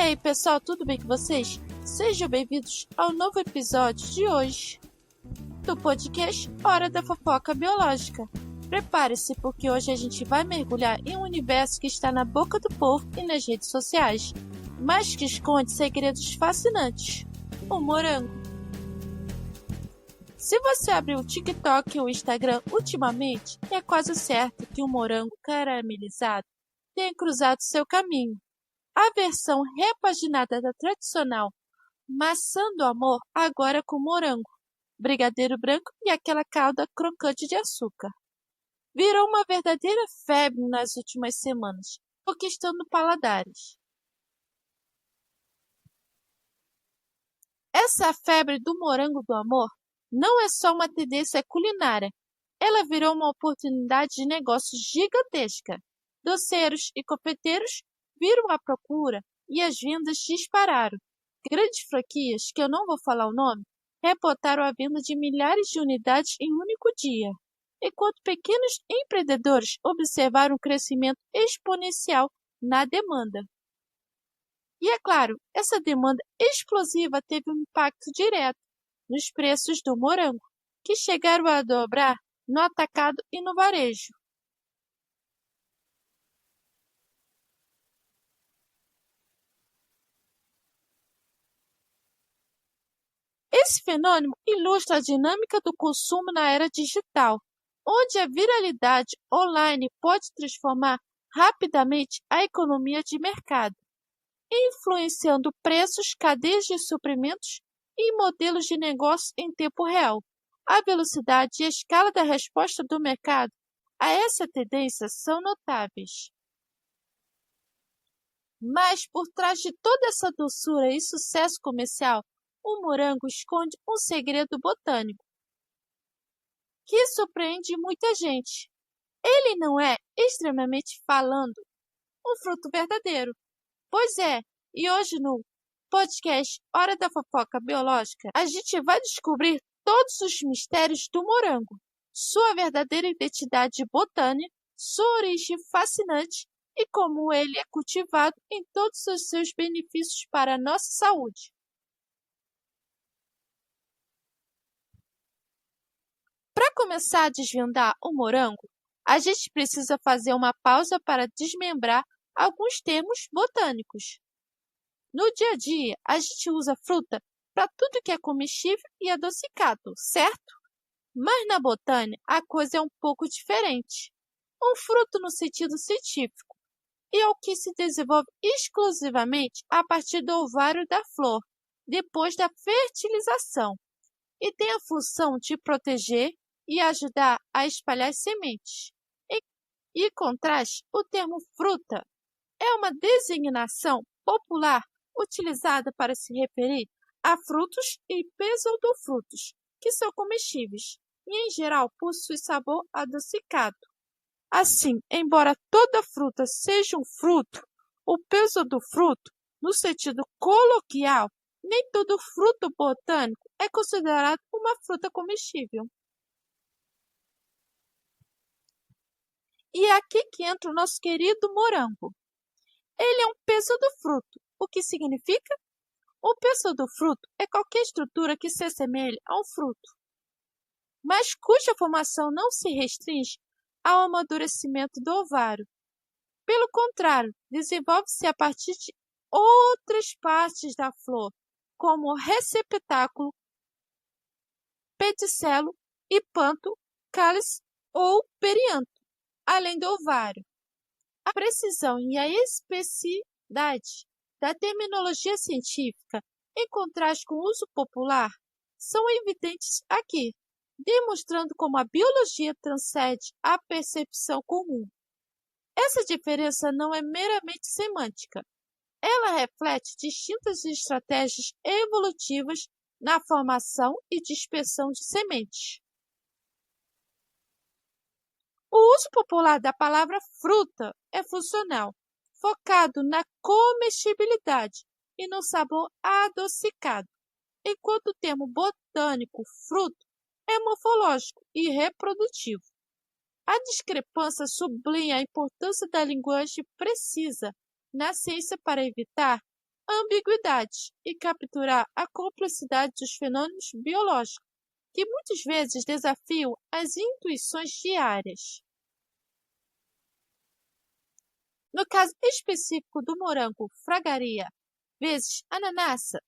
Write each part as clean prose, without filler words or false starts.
aí, pessoal, tudo bem com vocês? Sejam bem-vindos ao novo episódio de hoje do podcast Hora da Fofoca Biológica. Prepare-se, porque hoje a gente vai mergulhar em um universo que está na boca do povo e nas redes sociais, mas que esconde segredos fascinantes: o morango. Se você abrir o TikTok ou o Instagram ultimamente, é quase certo que um morango caramelizado tenha cruzado seu caminho. A versão repaginada da tradicional maçã do amor, agora com morango, brigadeiro branco e aquela calda crocante de açúcar. Virou uma verdadeira febre nas últimas semanas, conquistando paladares. Essa febre do morango do amor não é só uma tendência culinária, ela virou uma oportunidade de negócio gigantesca. Doceiros e confeiteiros viram a procura e as vendas dispararam. Grandes franquias, que eu não vou falar o nome, reportaram a venda de milhares de unidades em um único dia, enquanto pequenos empreendedores observaram um crescimento exponencial na demanda. E é claro, essa demanda explosiva teve um impacto direto nos preços do morango, que chegaram a dobrar no atacado e no varejo. Esse fenômeno ilustra a dinâmica do consumo na era digital, onde a viralidade online pode transformar rapidamente a economia de mercado, influenciando preços, cadeias de suprimentos e modelos de negócio em tempo real. A velocidade e a escala da resposta do mercado a essa tendência são notáveis. Mas por trás de toda essa doçura e sucesso comercial, o morango esconde um segredo botânico que surpreende muita gente. Ele não é, extremamente falando, um fruto verdadeiro. Pois é, e hoje no podcast Hora da Fofoca Biológica, a gente vai descobrir todos os mistérios do morango, sua verdadeira identidade botânica, sua origem fascinante e como ele é cultivado em todos os seus benefícios para a nossa saúde. Para começar a desvendar o morango, a gente precisa fazer uma pausa para desmembrar alguns termos botânicos. No dia a dia, a gente usa fruta para tudo que é comestível e adocicado, certo? Mas na botânica, a coisa é um pouco diferente. Um fruto no sentido científico é o que se desenvolve exclusivamente a partir do ovário da flor, depois da fertilização, e tem a função de proteger e ajudar a espalhar sementes. Em contraste, o termo fruta é uma designação popular utilizada para se referir a frutos e pseudofrutos, que são comestíveis e, em geral, possuem sabor adocicado. Assim, embora toda fruta seja um fruto, o pseudofruto, no sentido coloquial, nem todo fruto botânico é considerado uma fruta comestível. E é aqui que entra o nosso querido morango. Ele é um pseudofruto. O que significa? O pseudofruto é qualquer estrutura que se assemelhe a um fruto, mas cuja formação não se restringe ao amadurecimento do ovário. Pelo contrário, desenvolve-se a partir de outras partes da flor, como receptáculo, pedicelo, hipanto, cálice ou perianto, além do ovário. A precisão e a especificidade da terminologia científica, em contraste com o uso popular, são evidentes aqui, demonstrando como a biologia transcende a percepção comum. Essa diferença não é meramente semântica. Ela reflete distintas estratégias evolutivas na formação e dispersão de sementes. O uso popular da palavra fruta é funcional, focado na comestibilidade e no sabor adocicado, enquanto o termo botânico fruto é morfológico e reprodutivo. A discrepância sublinha a importância da linguagem precisa na ciência para evitar ambiguidade e capturar a complexidade dos fenômenos biológicos, que muitas vezes desafiam as intuições diárias. No caso específico do morango Fragaria vezes ananassa,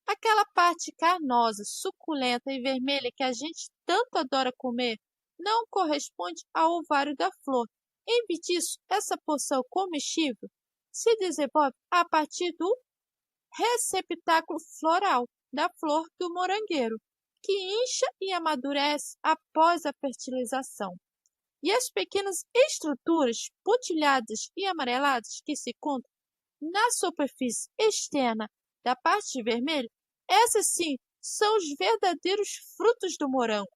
aquela parte carnosa, suculenta e vermelha que a gente tanto adora comer não corresponde ao ovário da flor. Em vez disso, essa porção comestível se desenvolve a partir do receptáculo floral da flor do morangueiro, que incha e amadurece após a fertilização. E as pequenas estruturas pontilhadas e amareladas que se encontram na superfície externa da parte vermelha, essas sim são os verdadeiros frutos do morango.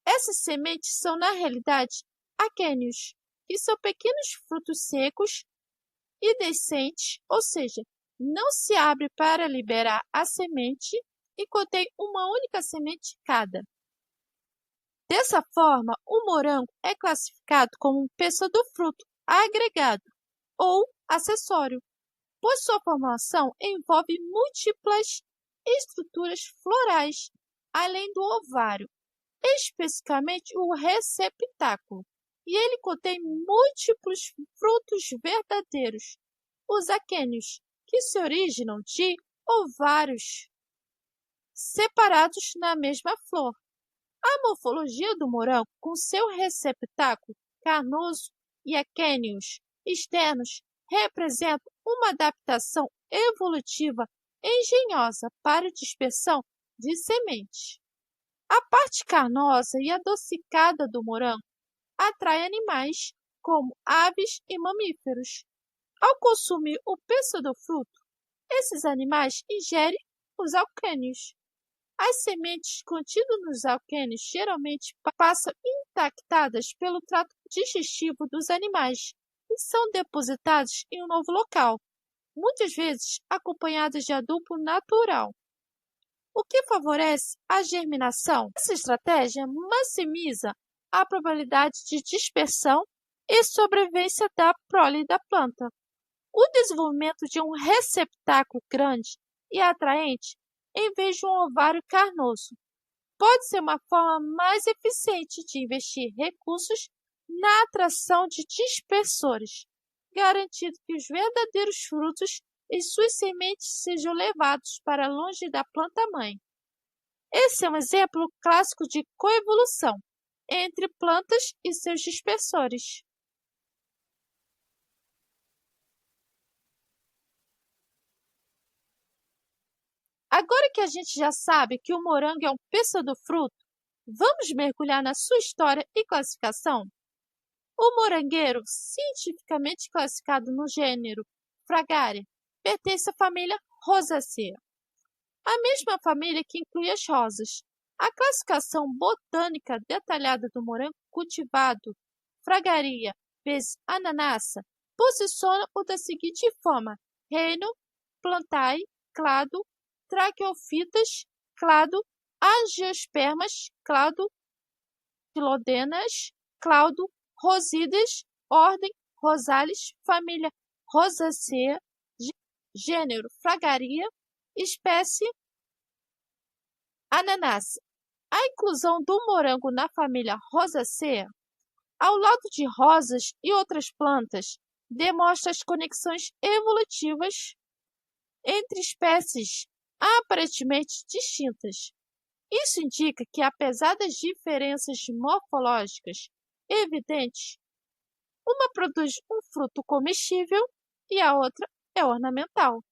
Essas sementes são, na realidade, aquênios, que são pequenos frutos secos e deiscentes, ou seja, não se abre para liberar a semente e contém uma única semente cada. Dessa forma, o morango é classificado como um pseudofruto agregado ou acessório, pois sua formação envolve múltiplas estruturas florais, além do ovário, especificamente o receptáculo, e ele contém múltiplos frutos verdadeiros, os aquênios, que se originam de ovários separados na mesma flor. A morfologia do morango, com seu receptáculo carnoso e aquênios externos, representa uma adaptação evolutiva engenhosa para a dispersão de sementes. A parte carnosa e adocicada do morango atrai animais, como aves e mamíferos. Ao consumir o pseudofruto, esses animais ingerem os alquênios. As sementes contidas nos alquênios geralmente passam intactadas pelo trato digestivo dos animais e são depositadas em um novo local, muitas vezes acompanhadas de adubo natural, o que favorece a germinação. Essa estratégia maximiza a probabilidade de dispersão e sobrevivência da prole da planta. O desenvolvimento de um receptáculo grande e atraente em vez de um ovário carnoso pode ser uma forma mais eficiente de investir recursos na atração de dispersores, garantindo que os verdadeiros frutos e suas sementes sejam levados para longe da planta-mãe. Esse é um exemplo clássico de coevolução entre plantas e seus dispersores. Agora que a gente já sabe que o morango é um pseudofruto, vamos mergulhar na sua história e classificação? O morangueiro, cientificamente classificado no gênero Fragaria, pertence à família Rosaceae, a mesma família que inclui as rosas. A classificação botânica detalhada do morango cultivado Fragaria vezes ananassa posiciona-o da seguinte forma: reino, plantae, clado, traqueofitas, clado, angiospermas, clado, filodenas, clado, rosídeas, ordem Rosales, família Rosaceae, gênero Fragaria, espécie ananassa. A inclusão do morango na família Rosaceae, ao lado de rosas e outras plantas, demonstra as conexões evolutivas entre espécies aparentemente distintas. Isso indica que, apesar das diferenças morfológicas evidentes, uma produz um fruto comestível e a outra é ornamental.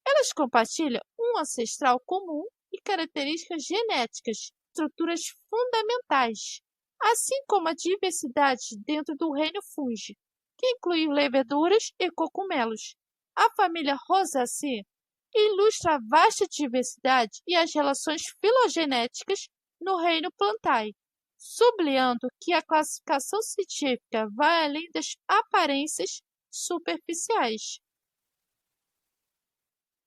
Elas compartilham um ancestral comum e características genéticas, estruturas fundamentais, assim como a diversidade dentro do reino fungi, que inclui leveduras e cogumelos. A família Rosaceae ilustra a vasta diversidade e as relações filogenéticas no reino plantae, sublinhando que a classificação científica vai além das aparências superficiais.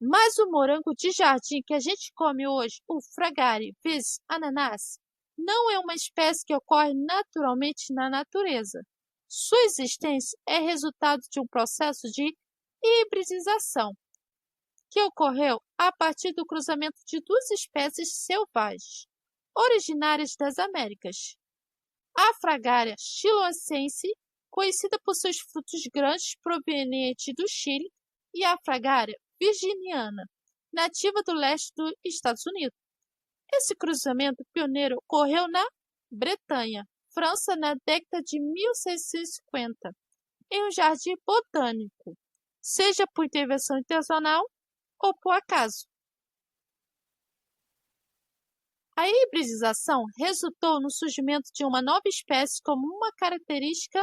Mas o morango de jardim que a gente come hoje, o Fragaria vezes ananassa, não é uma espécie que ocorre naturalmente na natureza. Sua existência é resultado de um processo de e hibridização, que ocorreu a partir do cruzamento de duas espécies selvagens, originárias das Américas. A Fragaria chiloense, conhecida por seus frutos grandes provenientes do Chile, e a Fragaria virginiana, nativa do leste dos Estados Unidos. Esse cruzamento pioneiro ocorreu na Bretanha, França, na década de 1650, em um jardim botânico, seja por intervenção intencional ou por acaso. A hibridização resultou no surgimento de uma nova espécie como uma característica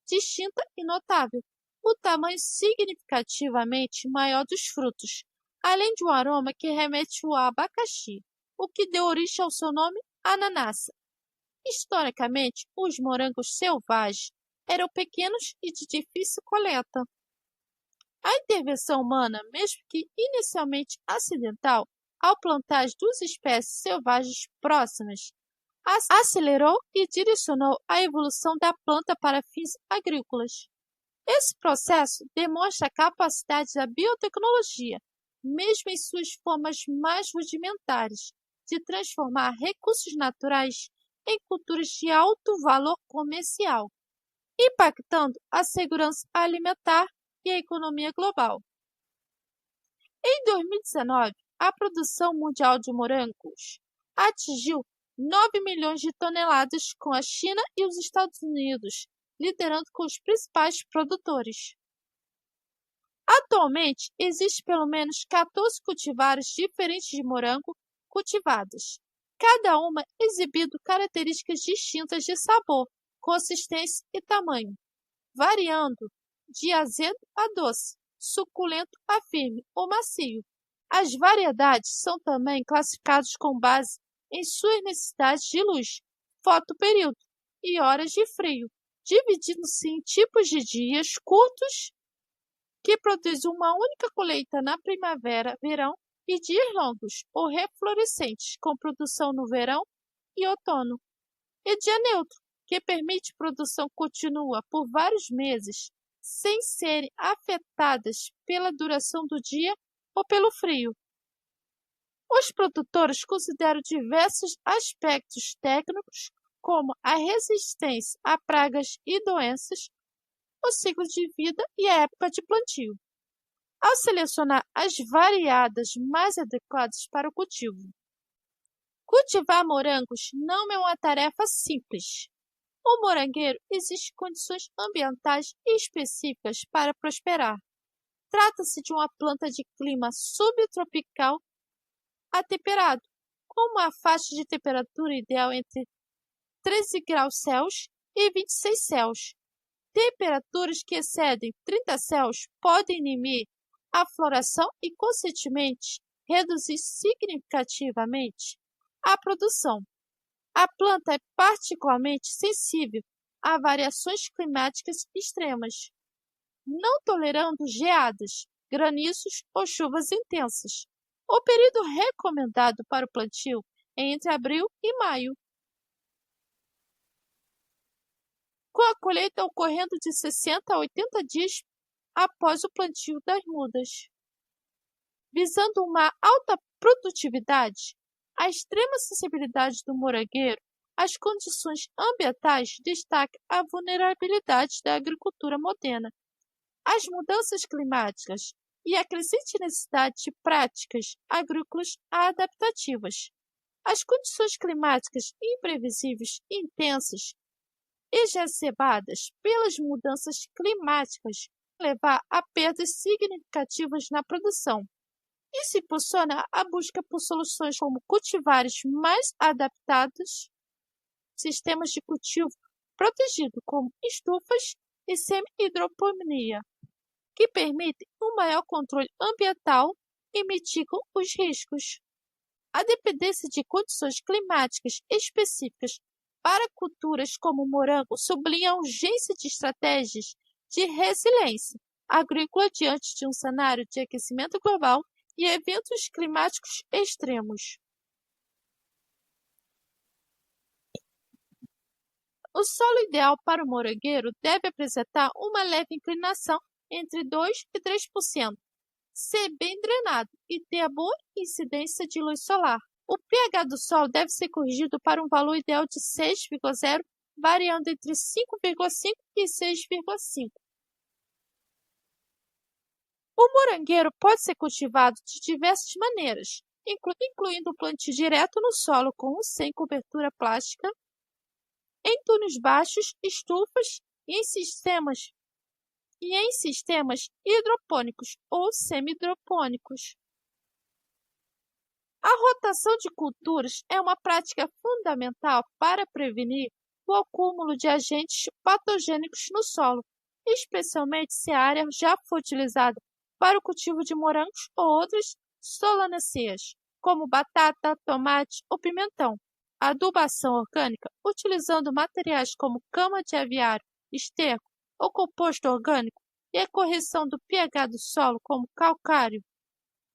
distinta e notável: o tamanho significativamente maior dos frutos, além de um aroma que remete ao abacaxi, o que deu origem ao seu nome ananassa. Historicamente, os morangos selvagens eram pequenos e de difícil coleta. A intervenção humana, mesmo que inicialmente acidental, ao plantar as duas espécies selvagens próximas, acelerou e direcionou a evolução da planta para fins agrícolas. Esse processo demonstra a capacidade da biotecnologia, mesmo em suas formas mais rudimentares, de transformar recursos naturais em culturas de alto valor comercial, impactando a segurança alimentar e a economia global. Em 2019, a produção mundial de morangos atingiu 9 milhões de toneladas, com a China e os Estados Unidos liderando com os principais produtores. Atualmente, existem pelo menos 14 cultivares diferentes de morango cultivadas, cada uma exibindo características distintas de sabor, consistência e tamanho, variando de azedo a doce, suculento a firme ou macio. As variedades são também classificadas com base em suas necessidades de luz, fotoperíodo e horas de frio, dividindo-se em tipos de dias curtos, que produzem uma única colheita na primavera, verão, e dias longos ou reflorescentes, com produção no verão e outono, e dia neutro, que permite produção contínua por vários meses, sem serem afetadas pela duração do dia ou pelo frio. Os produtores consideram diversos aspectos técnicos, como a resistência a pragas e doenças, o ciclo de vida e a época de plantio, ao selecionar as variedades mais adequadas para o cultivo. Cultivar morangos não é uma tarefa simples. O morangueiro exige condições ambientais específicas para prosperar. Trata-se de uma planta de clima subtropical a temperado, com uma faixa de temperatura ideal entre 13 graus Celsius e 26 Celsius. Temperaturas que excedem 30 Celsius podem inibir a floração e, consequentemente, reduzir significativamente a produção. A planta é particularmente sensível a variações climáticas extremas, não tolerando geadas, graniços ou chuvas intensas. O período recomendado para o plantio é entre abril e maio, com a colheita ocorrendo de 60 a 80 dias após o plantio das mudas. Visando uma alta produtividade, a extrema sensibilidade do morangueiro às condições ambientais destaca a vulnerabilidade da agricultura moderna. As mudanças climáticas e a crescente necessidade de práticas agrícolas adaptativas. As condições climáticas imprevisíveis e intensas, exacerbadas pelas mudanças climáticas, levar a perdas significativas na produção. Isso impulsiona a busca por soluções como cultivares mais adaptados, sistemas de cultivo protegido como estufas e semi-hidroponia, que permitem um maior controle ambiental e mitigam os riscos. A dependência de condições climáticas específicas para culturas como o morango sublinha a urgência de estratégias de resiliência agrícola diante de um cenário de aquecimento global e eventos climáticos extremos. O solo ideal para o morangueiro deve apresentar uma leve inclinação entre 2 e 3%, ser bem drenado e ter a boa incidência de luz solar. O pH do solo deve ser corrigido para um valor ideal de 6,0, variando entre 5,5 e 6,5. O morangueiro pode ser cultivado de diversas maneiras, incluindo o plantio direto no solo com ou sem cobertura plástica, em túneis baixos, estufas e em sistemas hidropônicos ou semi-hidropônicos. A rotação de culturas é uma prática fundamental para prevenir o acúmulo de agentes patogênicos no solo, especialmente se a área já foi utilizada para o cultivo de morangos ou outras solanáceas, como batata, tomate ou pimentão. A adubação orgânica, utilizando materiais como cama de aviário, esterco ou composto orgânico, e a correção do pH do solo, como calcário,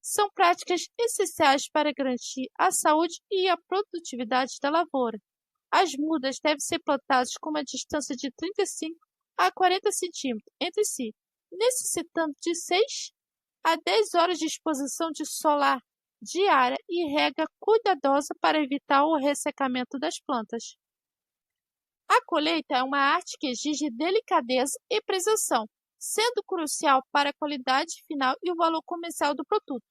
são práticas essenciais para garantir a saúde e a produtividade da lavoura. As mudas devem ser plantadas com uma distância de 35 a 40 centímetros entre si, necessitando de 6 a 10 horas de exposição de solar diária e rega cuidadosa para evitar o ressecamento das plantas. A colheita é uma arte que exige delicadeza e precisão, sendo crucial para a qualidade final e o valor comercial do produto,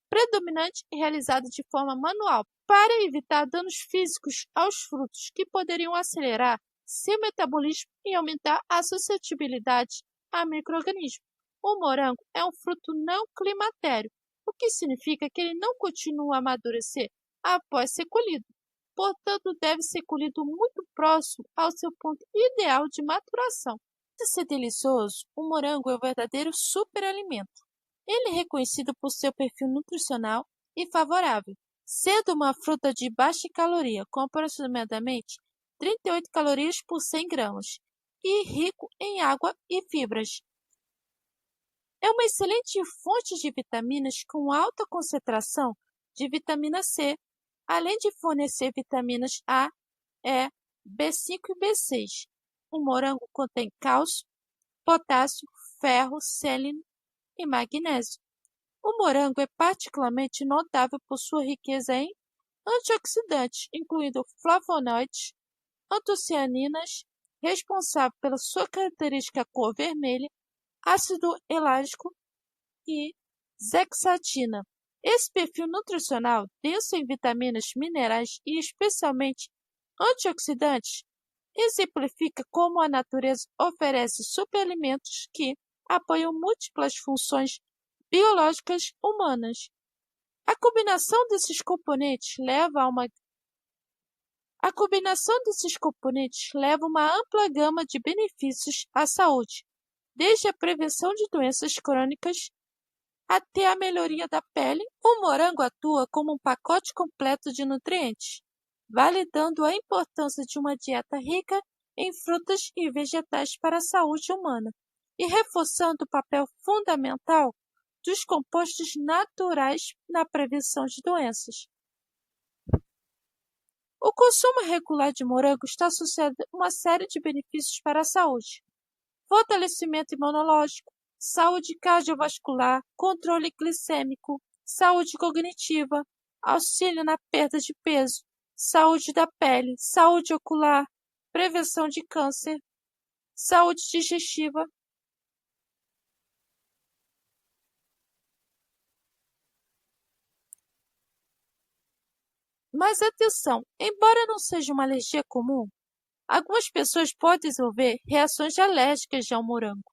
predominante e realizado de forma manual, para evitar danos físicos aos frutos que poderiam acelerar seu metabolismo e aumentar a suscetibilidade a micro-organismos. O morango é um fruto não climatério, o que significa que ele não continua a amadurecer após ser colhido. Portanto, deve ser colhido muito próximo ao seu ponto ideal de maturação. Para ser delicioso, o morango é o verdadeiro superalimento. Ele é reconhecido por seu perfil nutricional e favorável, sendo uma fruta de baixa caloria, com aproximadamente 38 calorias por 100 gramas, e rico em água e fibras. É uma excelente fonte de vitaminas com alta concentração de vitamina C, além de fornecer vitaminas A, E, B5 e B6. O morango contém cálcio, potássio, ferro, selênio e magnésio. O morango é particularmente notável por sua riqueza em antioxidantes, incluindo flavonoides, antocianinas, responsável pela sua característica cor vermelha, ácido elágico e zeaxantina. Esse perfil nutricional, denso em vitaminas, minerais e especialmente antioxidantes, exemplifica como a natureza oferece superimentos que apoiam múltiplas funções biológicas humanas. A combinação desses componentes leva a uma ampla gama de benefícios à saúde, desde a prevenção de doenças crônicas até a melhoria da pele. O morango atua como um pacote completo de nutrientes, validando a importância de uma dieta rica em frutas e vegetais para a saúde humana e reforçando o papel fundamental dos compostos naturais na prevenção de doenças. O consumo regular de morango está associado a uma série de benefícios para a saúde: fortalecimento imunológico, saúde cardiovascular, controle glicêmico, saúde cognitiva, auxílio na perda de peso, saúde da pele, saúde ocular, prevenção de câncer, saúde digestiva. Mas atenção, embora não seja uma alergia comum, algumas pessoas podem desenvolver reações alérgicas ao morango.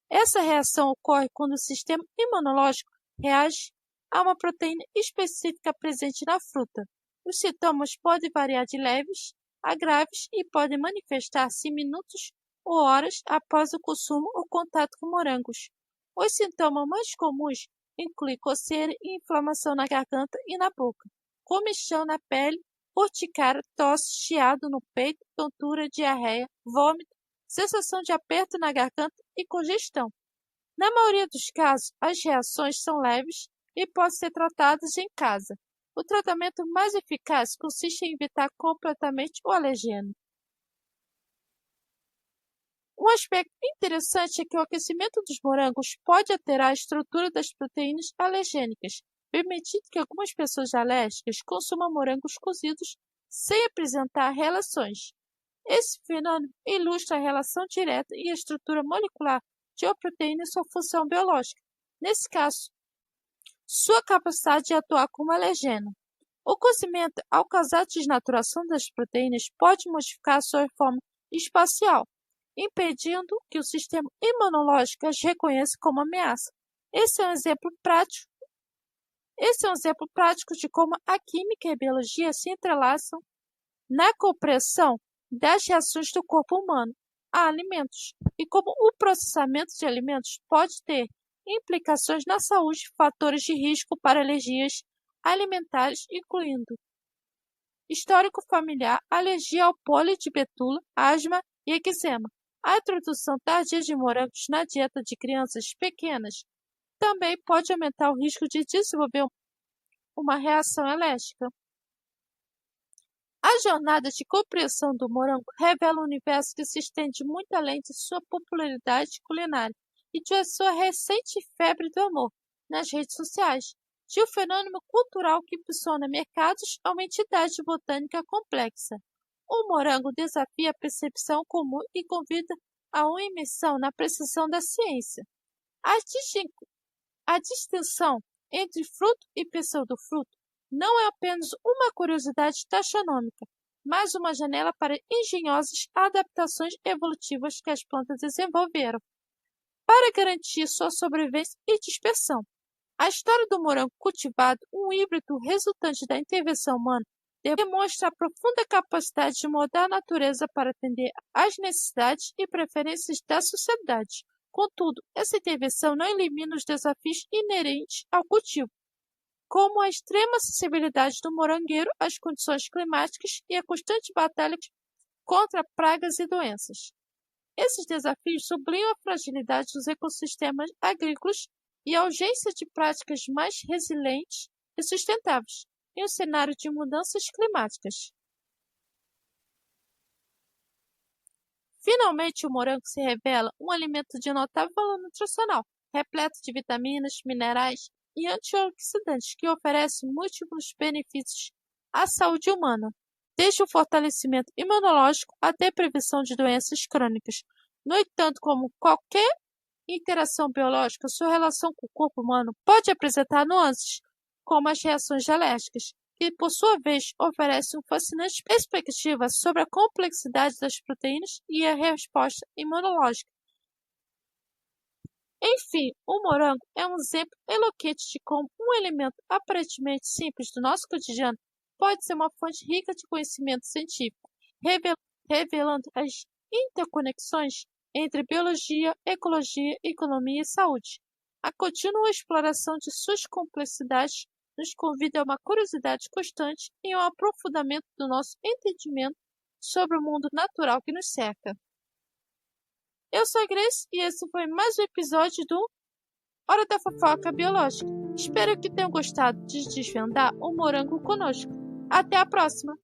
Essa reação ocorre quando o sistema imunológico reage a uma proteína específica presente na fruta. Os sintomas podem variar de leves a graves e podem manifestar-se em minutos ou horas após o consumo ou contato com morangos. Os sintomas mais comuns incluem coceira e inflamação na garganta e na boca, comichão na pele, urticária, tosse, chiado no peito, tontura, diarreia, vômito, sensação de aperto na garganta e congestão. Na maioria dos casos, as reações são leves e podem ser tratadas em casa. O tratamento mais eficaz consiste em evitar completamente o alergeno. Um aspecto interessante é que o aquecimento dos morangos pode alterar a estrutura das proteínas alergênicas, permitindo que algumas pessoas alérgicas consumam morangos cozidos sem apresentar relações. Esse fenômeno ilustra a relação direta e a estrutura molecular de uma proteína e sua função biológica. Nesse caso, sua capacidade de atuar como alergeno. O cozimento, ao causar desnaturação das proteínas, pode modificar sua forma espacial, impedindo que o sistema imunológico as reconheça como ameaça. Esse é um exemplo prático de como a química e a biologia se entrelaçam na compreensão das reações do corpo humano a alimentos e como o processamento de alimentos pode ter implicações na saúde e fatores de risco para alergias alimentares, incluindo histórico familiar, alergia ao pólen de betula, asma e eczema. A introdução tardia de morangos na dieta de crianças pequenas também pode aumentar o risco de desenvolver uma reação alérgica. A jornada de compreensão do morango revela um universo que se estende muito além de sua popularidade culinária e de sua recente febre do amor nas redes sociais, de um fenômeno cultural que impulsiona mercados a uma entidade botânica complexa. O morango desafia a percepção comum e convida a uma imersão na precisão da ciência. A distinção entre fruto e pseudofruto não é apenas uma curiosidade taxonômica, mas uma janela para engenhosas adaptações evolutivas que as plantas desenvolveram para garantir sua sobrevivência e dispersão. A história do morango cultivado, um híbrido resultante da intervenção humana, demonstra a profunda capacidade de moldar a natureza para atender às necessidades e preferências da sociedade. Contudo, essa intervenção não elimina os desafios inerentes ao cultivo, como a extrema sensibilidade do morangueiro às condições climáticas e a constante batalha contra pragas e doenças. Esses desafios sublinham a fragilidade dos ecossistemas agrícolas e a urgência de práticas mais resilientes e sustentáveis em um cenário de mudanças climáticas. Finalmente, o morango se revela um alimento de notável valor nutricional, repleto de vitaminas, minerais e antioxidantes que oferece múltiplos benefícios à saúde humana, desde o fortalecimento imunológico até a prevenção de doenças crônicas. No entanto, como qualquer interação biológica, sua relação com o corpo humano pode apresentar nuances, como as reações alérgicas, que, por sua vez, oferecem uma fascinante perspectiva sobre a complexidade das proteínas e a resposta imunológica. Enfim, o morango é um exemplo eloquente de como um elemento aparentemente simples do nosso cotidiano pode ser uma fonte rica de conhecimento científico, revelando as interconexões entre biologia, ecologia, economia e saúde. A contínua exploração de suas complexidades nos convida a uma curiosidade constante e ao aprofundamento do nosso entendimento sobre o mundo natural que nos cerca. Eu sou a Grace e esse foi mais um episódio do Hora da Fofoca Biológica. Espero que tenham gostado de desvendar o morango conosco. Até a próxima!